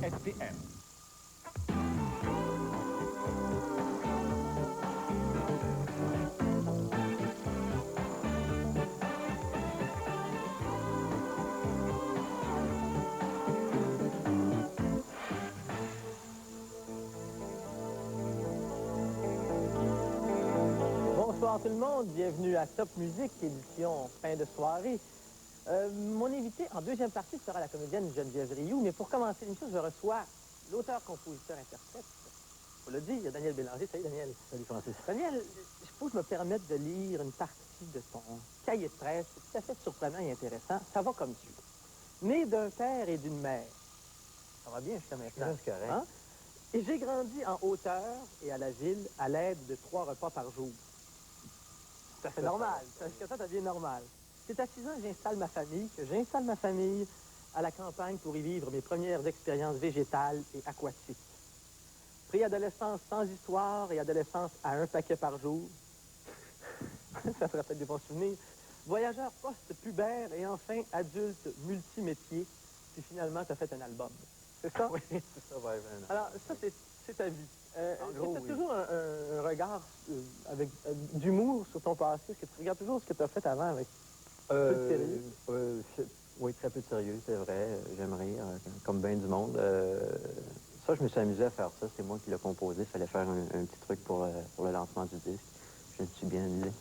STM. Bonsoir tout le monde, bienvenue à Top Musique, édition fin de soirée. Mon invité en deuxième partie sera la comédienne Geneviève Rioux, mais pour commencer l'émission, je reçois l'auteur, compositeur, interprète. Faut le dire, il y a Daniel Bélanger. Salut Daniel. Salut Francis. Daniel, il faut que je me permette de lire une partie de ton cahier de presse. C'est tout à fait surprenant et intéressant. Ça va comme suit. Né d'un père et d'une mère. Ça va bien jusqu'à maintenant. C'est correct. Hein? Et j'ai grandi en hauteur et à la ville à l'aide de 3 repas par jour. Ça fait normal. Jusqu'à ça devient normal. C'est à 6 ans que j'installe ma famille à la campagne pour y vivre mes premières expériences végétales et aquatiques. Préadolescence sans histoire et adolescence à 1 paquet par jour. Ça te rappelle des bons souvenirs. Voyageur post-pubère et enfin adulte multimétier. Puis finalement, tu as fait un album. C'est ça? Oui, c'est ça, ouais, vraiment. Alors, ça, c'est ta vie. En gros, tu as oui. toujours un regard avec d'humour sur ton passé. Est-ce que tu regardes toujours ce que tu as fait avant avec peu de sérieux? Oui, très peu de sérieux, c'est vrai. J'aime rire, comme bien du monde. Ça, je me suis amusé à faire ça. C'est moi qui l'ai composé. Il fallait faire un petit truc pour le lancement du disque. Je me suis bien amusé.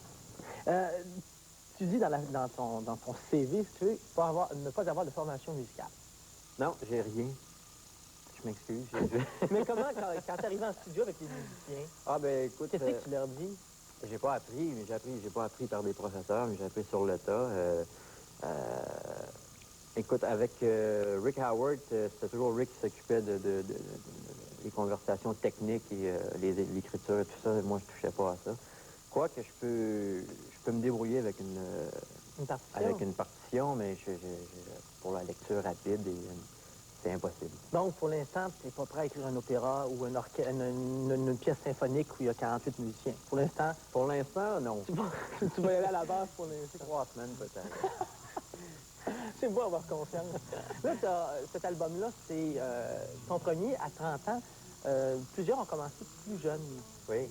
Tu dis dans ton CV, si tu veux, ne pas avoir de formation musicale. Non, j'ai rien. Je m'excuse. Mais comment, quand tu arrives en studio avec les musiciens, Ah, ben écoute... qu'est-ce que tu leur dis? J'ai pas appris, mais j'ai pas appris par des professeurs, mais j'ai appris sur le tas. Écoute, avec Rick Howard, c'était toujours Rick qui s'occupait des conversations techniques et l'écriture et tout ça. Moi, je touchais pas à ça. Quoique je peux me débrouiller avec une partition, mais pour la lecture rapide, c'est impossible. Donc, pour l'instant, tu n'es pas prêt à écrire un opéra ou une pièce symphonique où il y a 48 musiciens. Pour l'instant? Pour l'instant, non. Tu vas y aller à la base pour l'instant? 3 semaines, peut-être. C'est beau avoir confiance. Là, cet album-là, c'est ton premier à 30 ans. Plusieurs ont commencé plus jeunes. Oui.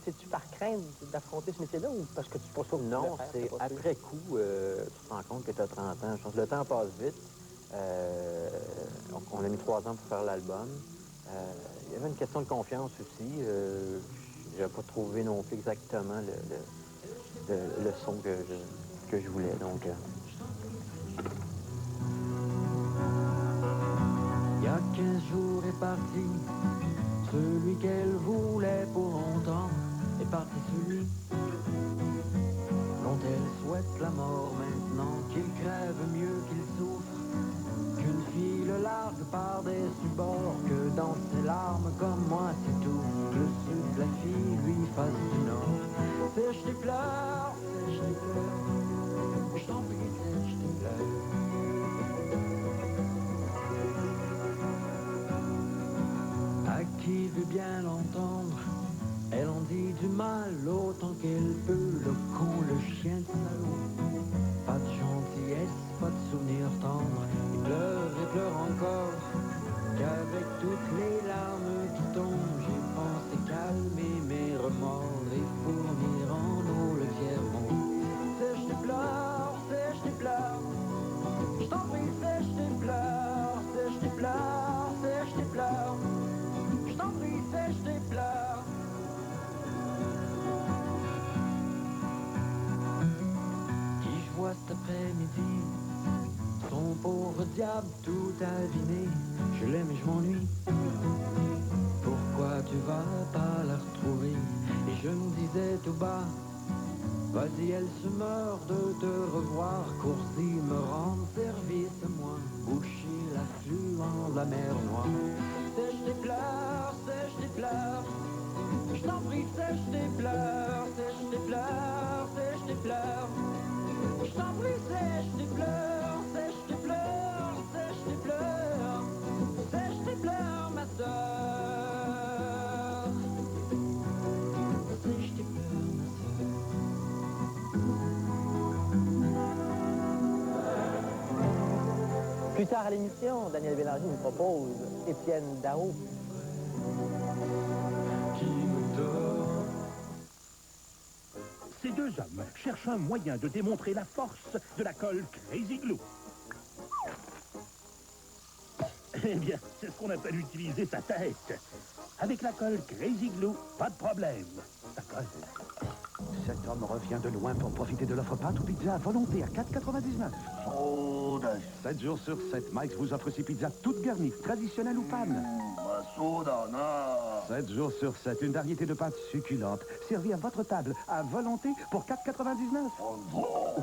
C'est-tu par crainte d'affronter ce métier-là ou parce que tu penses pas que non, c'est après coup, tu te rends compte que tu as 30 ans. Je pense que le temps passe vite. On a mis 3 ans pour faire l'album. Il y avait une question de confiance aussi. Je n'ai pas trouvé non plus exactement le son que je voulais. Donc, Il y a 15 jours est parti, celui qu'elle voulait pour longtemps, est parti celui dont elle souhaite la mort maintenant, qu'il crève mieux qu'il souffre, qu'une fille le largue par des bords, que dans ses larmes comme moi c'est tout, que le sud de la fille lui fasse du nord. Sèche tes pleurs, je t'en prie, sèche tes pleurs. À qui veut bien l'entendre, elle en dit du mal autant qu'elle peut, le con, le chien de salaud. Pas de gentillesse, pas de souvenir tendre, il pleure et pleure encore, qu'avec toutes les larmes qui tombent, j'ai pensé calmer mes remords et fournir en eau le fièrement. Sèche tes pleurs, je t'en prie, sèche tes pleurs, sèche tes pleurs, sèche tes pleurs. Je t'en prie, sèche tes pleurs. Qui je vois cet après-midi, son pauvre diable tout aviné. Je l'aime et je m'ennuie. Pourquoi tu vas pas la retrouver? Et je me disais tout bas, vas-y, elle se meurt de te revoir. Coursi me rendre service, moi, boucher l'affluent de la mer Noire. Sèche tes pleurs, sèche tes pleurs. Je t'en prie, sèche tes pleurs, sèche tes pleurs, sèche tes pleurs. Je t'en prie, sèche tes pleurs, sèche tes pleurs, sèche tes pleurs. Sèche tes pleurs, ma sœur. Sèche tes pleurs, ma sœur. Plus tard à l'émission, Daniel Bélanger nous propose Étienne Dao. Qui me dort. Ces deux hommes cherchent un moyen de démontrer la force de la colle Crazy Glue. Eh bien, c'est ce qu'on appelle utiliser sa tête. Avec la colle Crazy Glue, pas de problème. Ça colle. Cet homme revient de loin pour profiter de l'offre pâte ou pizza à volonté à 4,99. 7 jours sur 7, Mike's vous offre ses pizzas toutes garnies, traditionnelles ou panne. 7 jours sur 7, une variété de pâtes succulentes, servies à votre table, à volonté pour 4,99.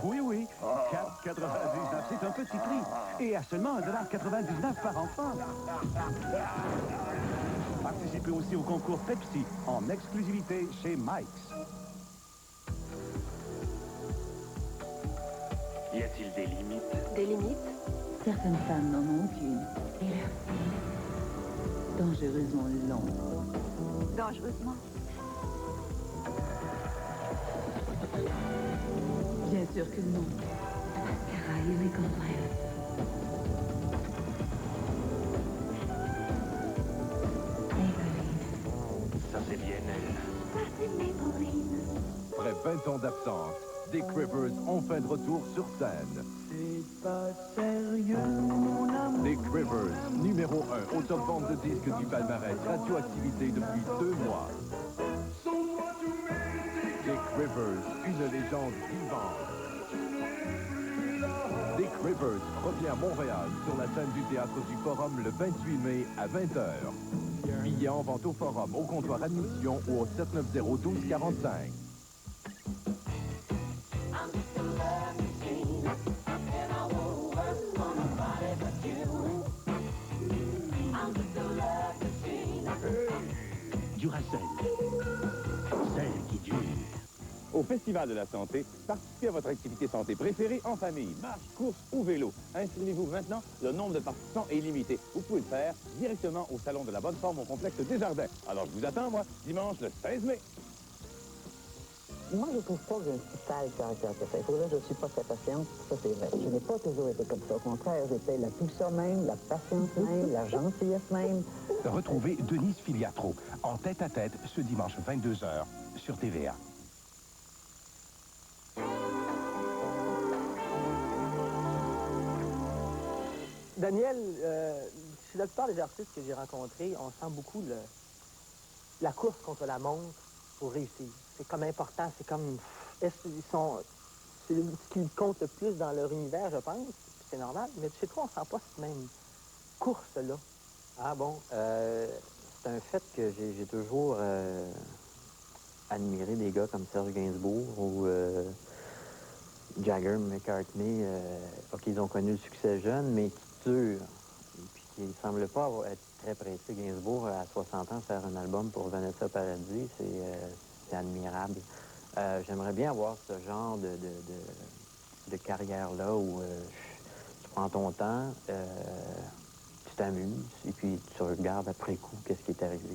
Oui, oui, 4,99, c'est un petit prix. Et à seulement 1,99 par enfant. Participez aussi au concours Pepsi, en exclusivité chez Mike's. Y a-t-il des limites? Des limites? Certaines femmes n'en ont qu'une. Et leur fille, dangereusement longue. Dangereusement? Bien sûr que non. Car I am a complaint. Ça, c'est bien elle. Après 20 ans d'absence, Dick Rivers enfin de retour sur scène. C'est pas sérieux, mon amour. Dick Rivers, numéro 1 au top vente de disques du palmarès Radioactivité depuis 2 mois. Dick Rivers, une légende vivante. Dick Rivers revient à Montréal sur la scène du Théâtre du Forum le 28 mai à 20h. Billets en vente au Forum, au comptoir admission ou au 790-1245. Duracell. Celle qui dure. Au Festival de la Santé, participez à votre activité santé préférée en famille, marche, course ou vélo. Inscrivez-vous maintenant, le nombre de participants est limité. Vous pouvez le faire directement au Salon de la Bonne Forme au complexe Desjardins. Alors je vous attends, moi, dimanche le 16 mai. Moi, je trouve pas que j'ai un si sale caractère que ça. Il faut dire que je suis pas très patiente, ça c'est vrai. Je n'ai pas toujours été comme ça. Au contraire, j'étais la douceur même, la patience même, la gentillesse même. Retrouvez Denise Filiatro en tête-à-tête ce dimanche 22h sur TVA. Daniel, chez la plupart des artistes que j'ai rencontrés, on sent beaucoup la course contre la montre pour réussir. C'est comme important, c'est comme... C'est ce qui compte le plus dans leur univers, je pense. C'est normal, mais chez toi, on sent pas cette même course-là. Ah bon, c'est un fait que j'ai toujours admiré des gars comme Serge Gainsbourg ou Jagger, McCartney. OK, ils ont connu le succès jeune, mais qui durent. Et puis qui ne semblent pas être très pressés. Gainsbourg, à 60 ans, faire un album pour Vanessa Paradis, c'est admirable. J'aimerais bien avoir ce genre de carrière-là où tu prends ton temps, tu t'amuses, et puis tu regardes après coup qu'est-ce qui est arrivé,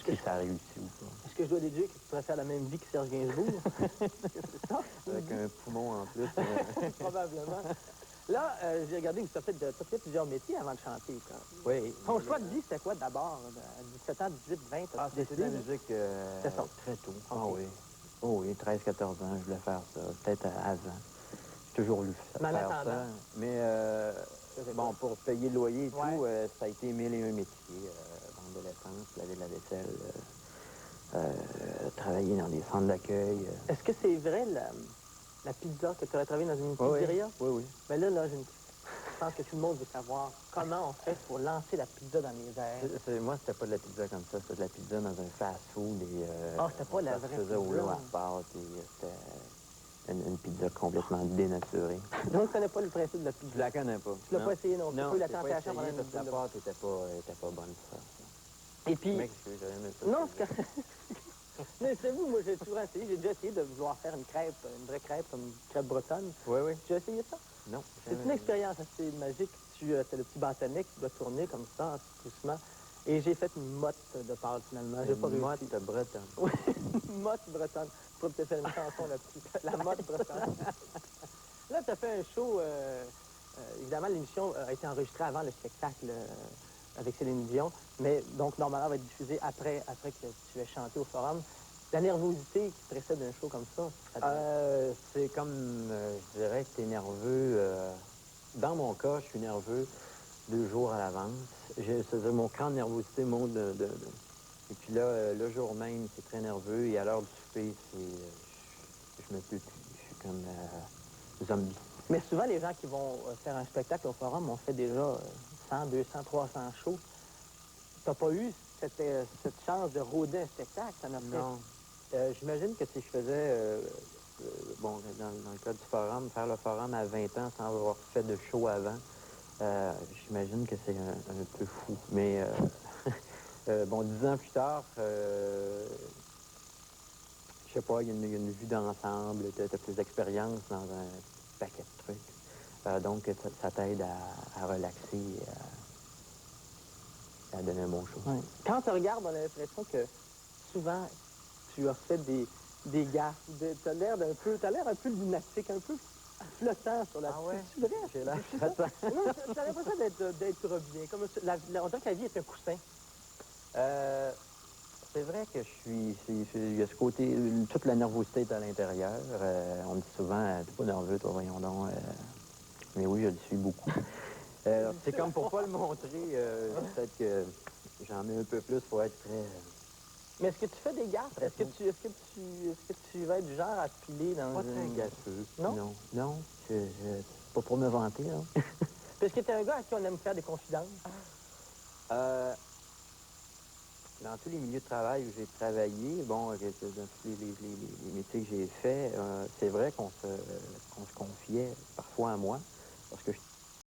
si ça a réussi ou pas. Est-ce que je dois déduire que tu pourrais faire la même vie que Serge Gainsbourg? C'est ça? Avec un poumon en plus. Probablement. Là, j'ai regardé que tu as fait plusieurs métiers avant de chanter. Quoi. Oui. Ton choix de vie, c'était quoi d'abord? À 17 ans, 18, 20, Ah, tu décidé? la musique très tôt. Ah oui. Oh oui, 13-14 ans, je voulais faire ça. Peut-être avant. J'ai toujours voulu faire ça. Mais bon, pour payer le loyer et tout, ça a été 1001 métiers. Vendre de l'essence, laver de la vaisselle, travailler dans des centres d'accueil. Est-ce que c'est vrai la pizza que tu aurais travaillé dans une pizzeria? Oui, oui. Mais là, j'ai une question. Je pense que tout le monde veut savoir comment on fait pour lancer la pizza dans les airs. Moi, c'était pas de la pizza comme ça. C'était de la pizza dans un fast-food. C'était pas la vraie pizza. Ça se faisait au lot à pâte et c'était une pizza complètement dénaturée. Donc, tu connais pas le principe de la pizza? Je la connais pas. Tu l'as pas essayé non plus? Non, eu la j'ai pas tentation essayé pendant parce que la pâte était pas bonne pour ça. Et puis... J'aurais aimé ça. Non, c'est que... Mais c'est vous, moi j'ai toujours essayé, j'ai déjà essayé de vouloir faire une crêpe, une vraie crêpe, comme une crêpe bretonne. Oui, oui. Tu as essayé ça? Non. C'est une expérience assez magique. Tu as le petit bâtonnet qui doit tourner comme ça, doucement. Et j'ai fait une motte de pâte finalement. J'ai pas réussi. Motte bretonne. Oui, une motte bretonne. Tu pourrais peut-être faire une chanson là-dessus. La motte bretonne. Là, tu as fait un show évidemment, l'émission a été enregistrée avant le spectacle avec Céline Dion, mais donc, normalement, elle va être diffusée après que tu aies chanté au Forum. La nervosité qui précède un show comme ça, C'est comme, je dirais que tu es nerveux. Dans mon cas, je suis nerveux 2 jours à l'avance. C'est-à-dire, mon cran de nervosité monte Et puis là, le jour même, c'est très nerveux. Et à l'heure du souper, je me tue. Je suis comme zombie. Mais souvent, les gens qui vont faire un spectacle au Forum ont fait déjà 100, 200, 300 shows. T'as pas eu cette chance de rôder un spectacle? Ça n'a fait... Non. J'imagine que si je faisais, bon, dans le cas du Forum, faire le Forum à 20 ans sans avoir fait de show avant, j'imagine que c'est un peu fou. Mais, bon, 10 ans plus tard, je sais pas, il y a une vue d'ensemble, tu as plus d'expérience dans un paquet de trucs. Donc, ça t'aide à relaxer et à donner un bon show. Ouais. Quand tu regardes, on a l'impression que souvent, tu as fait des gaffes. Tu as l'air un peu lunatique, un peu flottant sur la Ah ouais? C'est vrai? J'ai l'air flottant. Non, tu as l'impression d'être bien. Comme on dirait que la vie est un coussin. C'est vrai que il y a ce côté, toute la nervosité est à l'intérieur. On me dit souvent, t'es pas nerveux, toi, voyons donc. Mais oui, je le suis beaucoup. C'est comme pour pas le montrer, peut-être que j'en mets un peu plus pour être très... Mais est-ce que tu fais des gaffes? Est-ce que tu vas être du genre à te piler dans Pas très une... gaffeux. Non? Non, c'est pas pour me vanter, non. Est-ce que tu es un gars à qui on aime faire des confidences? Dans tous les milieux de travail où j'ai travaillé, bon, dans tous les métiers que j'ai faits, c'est vrai qu'on se confiait parfois à moi, parce que je